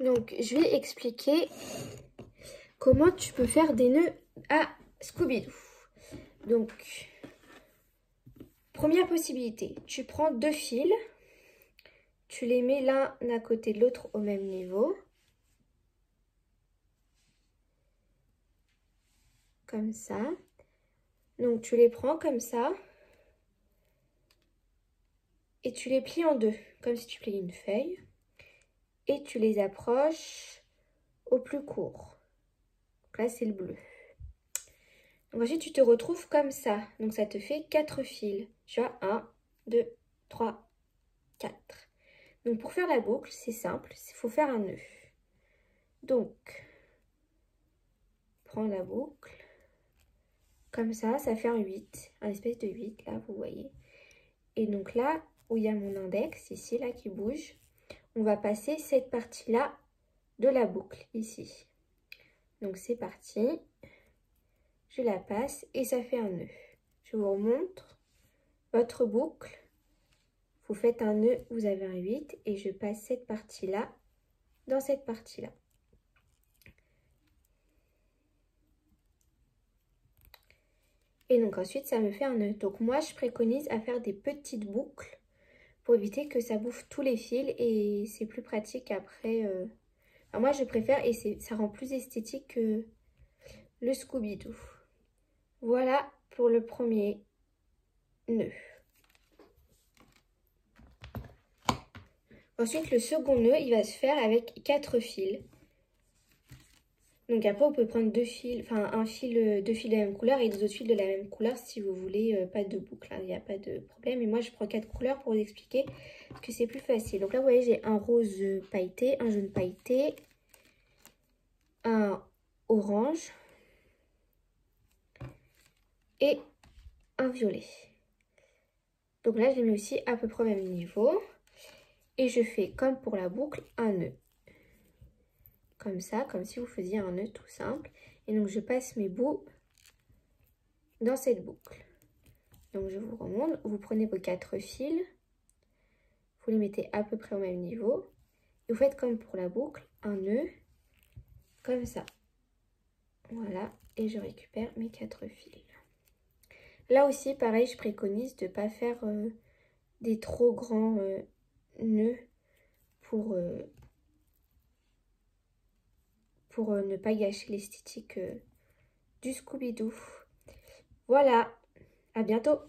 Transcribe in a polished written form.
Donc, je vais expliquer comment tu peux faire des nœuds à Scooby-Doo. Donc, première possibilité, tu prends 2 fils, tu les mets l'un à côté de l'autre au même niveau. Comme ça. Donc, tu les prends comme ça. Et tu les plies en deux, comme si tu pliais une feuille. Et tu les approches au plus court. Donc là, c'est le bleu. Donc ensuite, tu te retrouves comme ça. Donc ça te fait 4 fils. Tu vois, 1, 2, 3, 4. Donc pour faire la boucle, c'est simple. Il faut faire un nœud. Donc, prends la boucle. Comme ça fait un 8. Un espèce de 8, là, vous voyez. Et donc là, où il y a mon index, ici, là, qui bouge, on va passer cette partie-là de la boucle, ici. Donc c'est parti. Je la passe et ça fait un nœud. Je vous remontre votre boucle. Vous faites un nœud, vous avez un 8 et je passe cette partie-là dans cette partie-là. Et donc ensuite, ça me fait un nœud. Donc moi, je préconise à faire des petites boucles pour éviter que ça bouffe tous les fils et c'est plus pratique après. Enfin, moi, je préfère et ça rend plus esthétique que le Scooby-Doo. Voilà pour le premier nœud. Ensuite, le second nœud, il va se faire avec 4 fils. Donc après, on peut prendre 2 fils, enfin un fil, 2 fils de la même couleur et des autres fils de la même couleur si vous voulez pas de boucle. Il n'y a pas de problème. Et moi, je prends 4 couleurs pour vous expliquer que c'est plus facile. Donc là, vous voyez, j'ai un rose pailleté, un jaune pailleté, un orange et un violet. Donc là, je les mets aussi à peu près au même niveau. Et je fais comme pour la boucle, un nœud. Comme ça, comme si vous faisiez un nœud tout simple. Et donc, je passe mes bouts dans cette boucle. Donc, je vous remonte. Vous prenez vos 4 fils. Vous les mettez à peu près au même niveau. Et vous faites comme pour la boucle, un nœud. Comme ça. Voilà. Et je récupère mes 4 fils. Là aussi, pareil, je préconise de ne pas faire des trop grands nœuds pour ne pas gâcher l'esthétique du Scooby-Doo. Voilà, à bientôt!